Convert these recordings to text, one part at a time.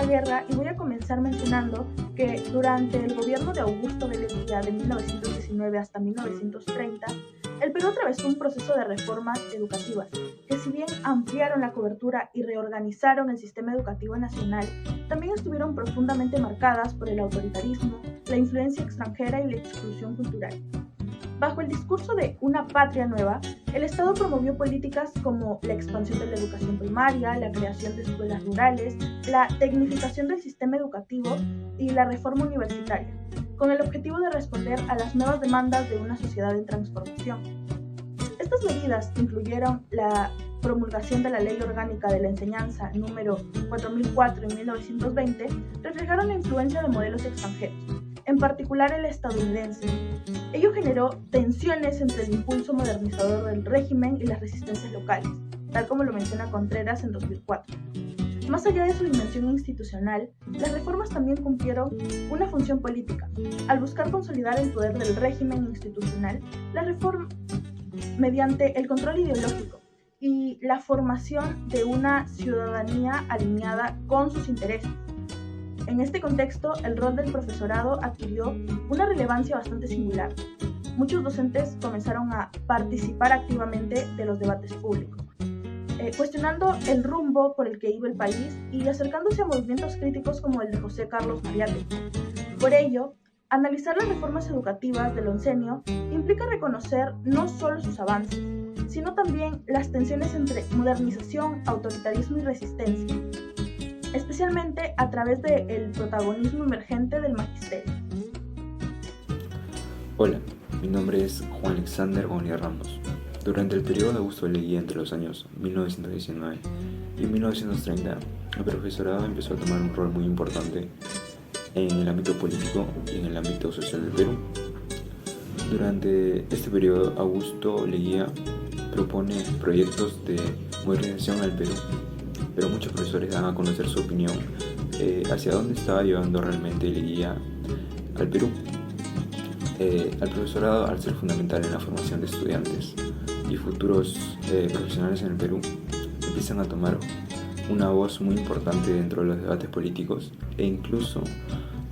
la guerra y voy a comenzar mencionando que durante el gobierno de Augusto B. Leguía de 1919 hasta 1930, el Perú atravesó un proceso de reformas educativas que, si bien ampliaron la cobertura y reorganizaron el sistema educativo nacional, también estuvieron profundamente marcadas por el autoritarismo, la influencia extranjera y la exclusión cultural. Bajo el discurso de una patria nueva, el Estado promovió políticas como la expansión de la educación primaria, la creación de escuelas rurales, la tecnificación del sistema educativo y la reforma universitaria, con el objetivo de responder a las nuevas demandas de una sociedad en transformación. Estas medidas incluyeron la promulgación de la Ley Orgánica de la Enseñanza número 4004 en 1920, reflejaron la influencia de modelos extranjeros, en particular el estadounidense. Ello generó tensiones entre el impulso modernizador del régimen y las resistencias locales, tal como lo menciona Contreras en 2004. Más allá de su dimensión institucional, las reformas también cumplieron una función política. Al buscar consolidar el poder del régimen institucional, la reforma mediante el control ideológico y la formación de una ciudadanía alineada con sus intereses. En este contexto, el rol del profesorado adquirió una relevancia bastante singular. Muchos docentes comenzaron a participar activamente de los debates públicos, cuestionando el rumbo por el que iba el país y acercándose a movimientos críticos como el de José Carlos Mariátegui. Por ello, analizar las reformas educativas del oncenio implica reconocer no solo sus avances, sino también las tensiones entre modernización, autoritarismo y resistencia, especialmente a través del protagonismo emergente del magisterio. Hola, mi nombre es Juan Alexander Bonilla Ramos. Durante el periodo de Augusto Leguía entre los años 1919 y 1930, el profesorado empezó a tomar un rol muy importante en el ámbito político y en el ámbito social del Perú. Durante este periodo, Augusto Leguía propone proyectos de modernización al Perú, pero muchos profesores dan a conocer su opinión hacia dónde estaba llevando realmente Leguía al Perú. Al profesorado, al ser fundamental en la formación de estudiantes y futuros profesionales en el Perú, empiezan a tomar una voz muy importante dentro de los debates políticos e incluso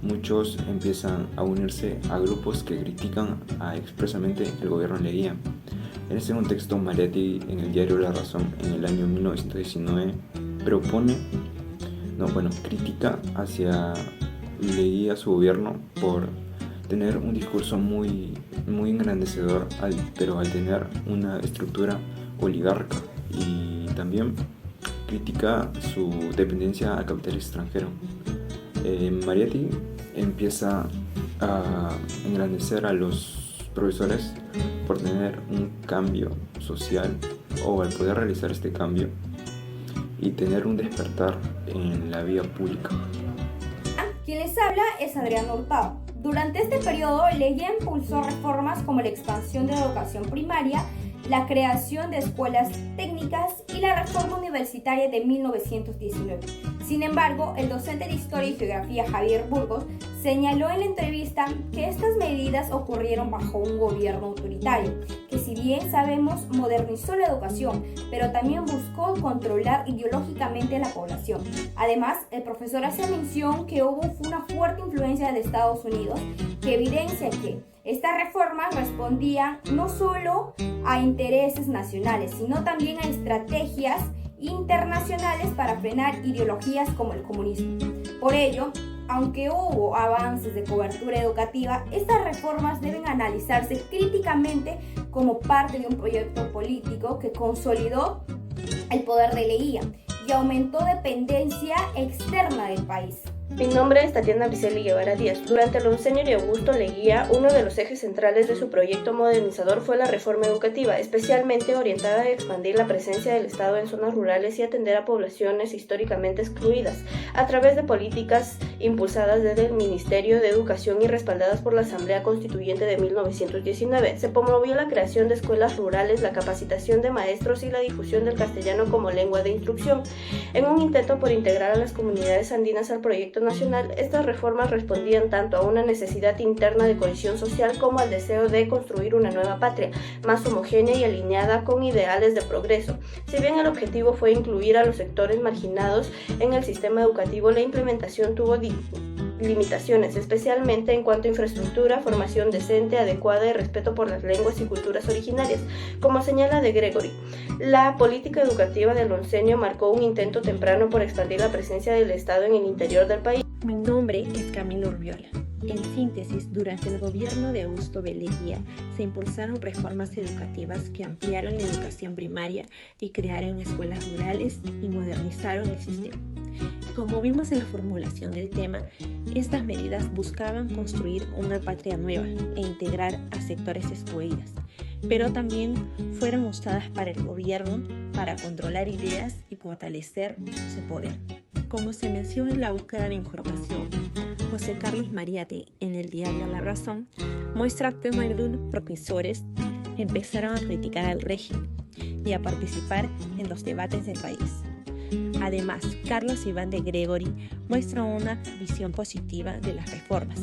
muchos empiezan a unirse a grupos que critican expresamente el gobierno de Leguía. En este contexto, Mariátegui, en el diario La Razón, en el año 1919, critica hacia Leguía, su gobierno, por tener un discurso muy engrandecedor, pero al tener una estructura oligarca, y también critica su dependencia al capital extranjero. Mariátegui empieza a engrandecer a los profesores por tener un cambio social o al poder realizar este cambio y tener un despertar en la vida pública. Quien les habla es Adriana Hurtado. Durante este periodo, Leguía impulsó reformas como la expansión de la educación primaria, la creación de escuelas técnicas y la reforma universitaria de 1919. Sin embargo, el docente de Historia y Geografía Javier Burgos señaló en la entrevista que estas medidas ocurrieron bajo un gobierno autoritario, que, si bien sabemos, modernizó la educación, pero también buscó controlar ideológicamente a la población. Además, el profesor hace mención que hubo una fuerte influencia de Estados Unidos, que evidencia que estas reformas respondían no solo a intereses nacionales, sino también a estrategias internacionales para frenar ideologías como el comunismo. Por ello, aunque hubo avances de cobertura educativa, estas reformas deben analizarse críticamente como parte de un proyecto político que consolidó el poder de Leguía y aumentó dependencia externa del país. Mi nombre es Tatiana Bricelli Guevara Díaz. Durante el oncenio de Augusto Leguía, uno de los ejes centrales de su proyecto modernizador fue la reforma educativa, especialmente orientada a expandir la presencia del Estado en zonas rurales y atender a poblaciones históricamente excluidas, a través de políticas impulsadas desde el Ministerio de Educación y respaldadas por la Asamblea Constituyente de 1919. Se promovió la creación de escuelas rurales, la capacitación de maestros y la difusión del castellano como lengua de instrucción, en un intento por integrar a las comunidades andinas al proyecto nacional, estas reformas respondían tanto a una necesidad interna de cohesión social como al deseo de construir una nueva patria, más homogénea y alineada con ideales de progreso. Si bien el objetivo fue incluir a los sectores marginados en el sistema educativo, la implementación tuvo limitaciones, especialmente en cuanto a infraestructura, formación decente, adecuada y respeto por las lenguas y culturas originarias. Como señala de Gregory, la política educativa del oncenio marcó un intento temprano por expandir la presencia del Estado en el interior del país. Mi nombre es Camilo Urbiola. En síntesis, durante el gobierno de Augusto B. Leguía se impulsaron reformas educativas que ampliaron la educación primaria y crearon escuelas rurales y modernizaron el sistema. Como vimos en la formulación del tema, estas medidas buscaban construir una patria nueva e integrar a sectores excluidos, pero también fueron usadas para el gobierno para controlar ideas y fortalecer su poder. Como se menciona en la búsqueda de información, José Carlos Mariate, en el diario La Razón, muestra cómo algunos profesores empezaron a criticar al régimen y a participar en los debates del país. Además, Carlos Iván de Gregory muestra una visión positiva de las reformas,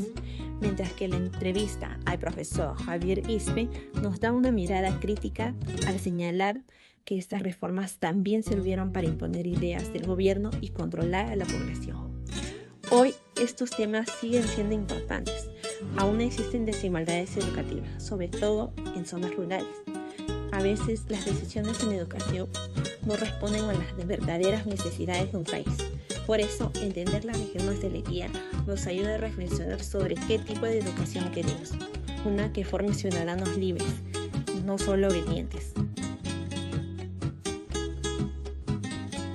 mientras que la entrevista al profesor Javier Ispe nos da una mirada crítica al señalar que estas reformas también sirvieron para imponer ideas del gobierno y controlar a la población. Hoy estos temas siguen siendo importantes. Aún existen desigualdades educativas, sobre todo en zonas rurales. A veces las decisiones en educación no responden a las verdaderas necesidades de un país. Por eso, entender las reformas de Leguía nos ayuda a reflexionar sobre qué tipo de educación queremos. Una que forme ciudadanos libres, no solo obedientes.